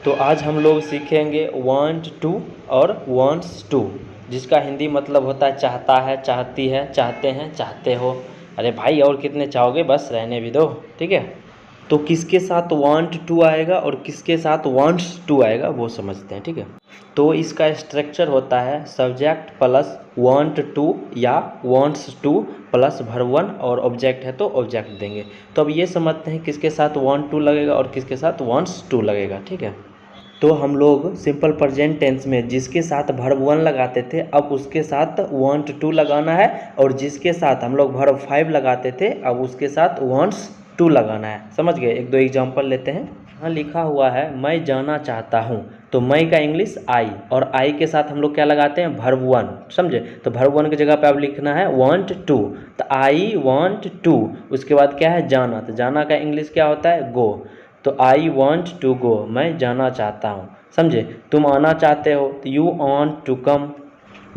तो आज हम लोग सीखेंगे वांट टू और वांट्स टू, जिसका हिंदी मतलब होता है चाहता है, चाहती है, चाहते हैं, चाहते हो। अरे भाई और कितने चाहोगे, बस रहने भी दो, ठीक है। तो किसके साथ वांट टू आएगा और किसके साथ वांट्स टू आएगा वो समझते हैं, ठीक है। तो इसका स्ट्रक्चर होता है सब्जेक्ट प्लस वांट टू या wants two plus verb one, और ऑब्जेक्ट है तो ऑब्जेक्ट देंगे। तो अब ये समझते हैं किसके साथ वांट टू लगेगा और किसके साथ वांट्स टू लगेगा, ठीक है। तो हम लोग सिंपल प्रेजेंट टेंस में जिसके साथ वर्ब वन लगाते थे अब उसके साथ वांट टू लगाना है, और जिसके साथ हम लोग वर्ब फाइव लगाते थे अब उसके साथ वांट्स टू लगाना है। समझ गए। एक दो एग्जांपल लेते हैं। यहाँ लिखा हुआ है मैं जाना चाहता हूँ, तो मैं का इंग्लिश आई, और आई के साथ हम लोग क्या लगाते हैं वर्ब वन, समझे। तो वर्ब वन की जगह पे अब लिखना है वांट टू, तो आई वांट टू, उसके बाद क्या है जाना, तो जाना का इंग्लिश क्या होता है गो, तो आई वॉन्ट टू गो, मैं जाना चाहता हूँ, समझे। तुम आना चाहते हो तो यू वॉन्ट टू कम।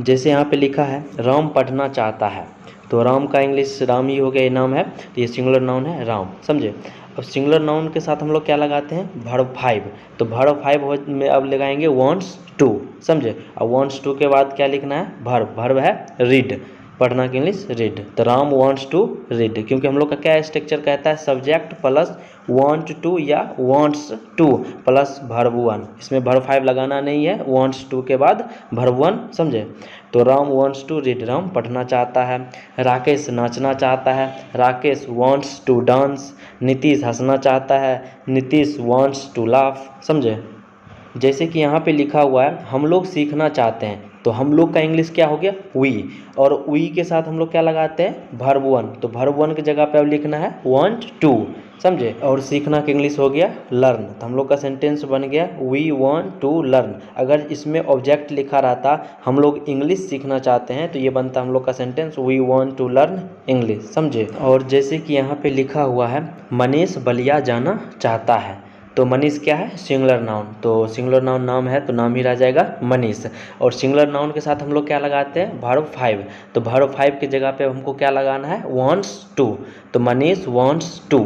जैसे यहाँ पे लिखा है राम पढ़ना चाहता है, तो राम का इंग्लिश राम ही हो गया, ये नाम है तो ये सिंगुलर नाउन है राम, समझे। अब सिंगुलर नाउन के साथ हम लोग क्या लगाते हैं वर्ब फाइव, तो वर्ब फाइव में अब लगाएंगे वॉन्ट्स टू, समझे। अब वॉन्ट्स टू के बाद क्या लिखना है वर्ब, वर्ब है रीड, पढ़ना की इंग्लिश रीड, तो राम वांट्स टू रीड, क्योंकि हम लोग का क्या स्ट्रक्चर कहता है सब्जेक्ट प्लस वांट टू या wants two plus verb one, इसमें वर्ब फाइव लगाना नहीं है, वांट्स टू के बाद वर्ब वन, समझे। तो Ram wants to read, Ram पढ़ना चाहता है। राकेश नाचना चाहता है, Rakesh wants to dance. Nitish हंसना चाहता है, नीतीश वांट्स टू लाफ, समझे। जैसे कि यहाँ पे लिखा हुआ है हम लोग सीखना चाहते हैं, तो हम लोग का इंग्लिश क्या हो गया वी, और वी के साथ हम लोग क्या लगाते हैं वर्ब वन, तो वर्ब वन की जगह पे अब लिखना है वांट टू, समझे। और सीखना का इंग्लिश हो गया लर्न, तो हम लोग का सेंटेंस बन गया वी वांट टू लर्न। अगर इसमें ऑब्जेक्ट लिखा रहता हम लोग इंग्लिश सीखना चाहते हैं, तो ये बनता हम लोग का sentence we want to learn English, समझे। और जैसे कि यहाँ पे लिखा हुआ है मनीष बलिया जाना चाहता है, तो मनीष क्या है सिंगुलर नाउन, तो सिंगुलर नाउन नाम है तो नाम ही रह जाएगा मनीष, और सिंगुलर नाउन के साथ हम लोग क्या लगाते हैं वर्ब फाइव, तो वर्ब फाइव की जगह पे हमको क्या लगाना है वांट्स टू, तो मनीष वांट्स टू,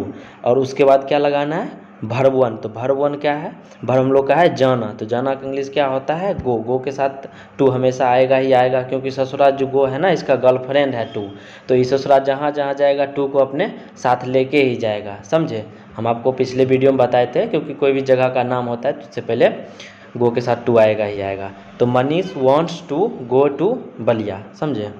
और उसके बाद क्या लगाना है वर्ब वन, तो वर्ब वन क्या है वर्ब हम लोग का है जाना, तो जाना का इंग्लिश क्या होता है गो, गो के साथ टू हमेशा आएगा ही आएगा, क्योंकि ससुराल जो गो है ना इसका गर्लफ्रेंड है टू, तो इस ससुराल जहाँ जहाँ जाएगा टू को अपने साथ लेके ही जाएगा, समझे। हम आपको पिछले वीडियो में बताए थे, क्योंकि कोई भी जगह का नाम होता है तो उससे पहले गो के साथ टू आएगा ही आएगा। तो Manish wants to go to Ballia, समझे।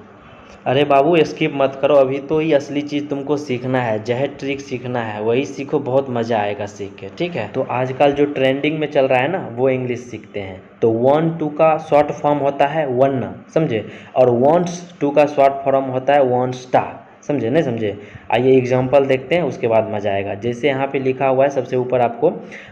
अरे बाबू स्किप मत करो, अभी तो ही असली चीज़ तुमको सीखना है, जहर ट्रिक सीखना है, वही सीखो, बहुत मज़ा आएगा सीख के, ठीक है। तो आजकल जो ट्रेंडिंग में चल रहा है ना वो इंग्लिश सीखते हैं। तो वन टू का शॉर्ट फॉर्म होता है वन, समझे, और वांट्स टू का शॉर्ट फॉर्म होता है वांट्स टा, समझे नहीं समझे। आइए एग्जांपल देखते हैं, उसके बाद मज़ा आएगा। जैसे यहाँ पे लिखा हुआ है सबसे ऊपर आपको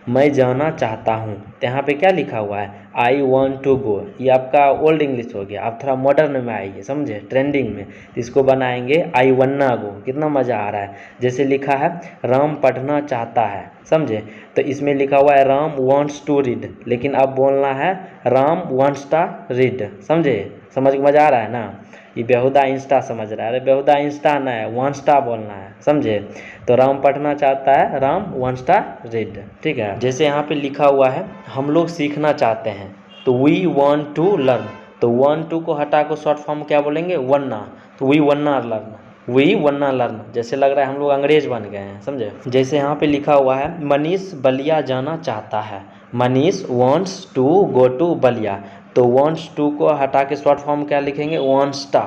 मैं जाना चाहता हूँ, तो यहाँ पे क्या लिखा हुआ है आई वॉन्ट टू गो, ये आपका ओल्ड इंग्लिश हो गया, आप थोड़ा मॉडर्न में आइए, समझे, ट्रेंडिंग में। तो इसको बनाएंगे आई वन्ना गो, कितना मज़ा आ रहा है। जैसे लिखा है राम पढ़ना चाहता है, समझे, तो इसमें लिखा हुआ है राम वॉन्ट्स टू रीड, लेकिन अब बोलना है राम वॉन्ट्स टा रीड, समझे। समझ के मज़ा आ रहा है ना। ये बेहुदा इंस्टा समझ रहा है, अरे बेहुदा इंस्टा ना है वांट्स बोलना है, समझे। तो राम पढ़ना चाहता है, राम वांट्स रीड, ठीक है। जैसे यहाँ पे लिखा हुआ है हम लोग सीखना चाहते हैं, तो वी वांट टू लर्न, तो वांट टू को हटा को शॉर्ट फॉर्म क्या बोलेंगे वन्ना, तो we Vanna learn, we Vanna learn. जैसे लग रहा है हम लोग अंग्रेज बन गए हैं, समझे। जैसे यहाँ पे लिखा हुआ है मनीष बलिया जाना चाहता है, Manish wants to go to Ballia, तो वांट्स टू को हटा के शॉर्ट फॉर्म क्या लिखेंगे वांट्स टा,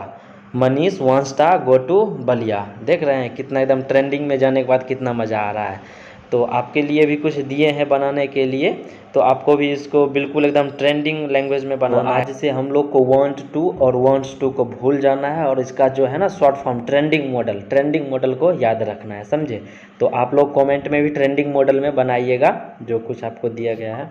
मनीष वांट्स टा गो टू बलिया। देख रहे हैं कितना एकदम ट्रेंडिंग में जाने के बाद कितना मज़ा आ रहा है। तो आपके लिए भी कुछ दिए हैं बनाने के लिए, तो आपको भी इसको बिल्कुल एकदम ट्रेंडिंग लैंग्वेज में बनाना है। आज से हम लोग को वांट टू और वांट्स टू को भूल जाना है, और इसका जो है ना शॉर्ट फॉर्म ट्रेंडिंग मॉडल को याद रखना है, समझे। तो आप लोग कमेंट में भी ट्रेंडिंग मॉडल में बनाइएगा जो कुछ आपको दिया गया है।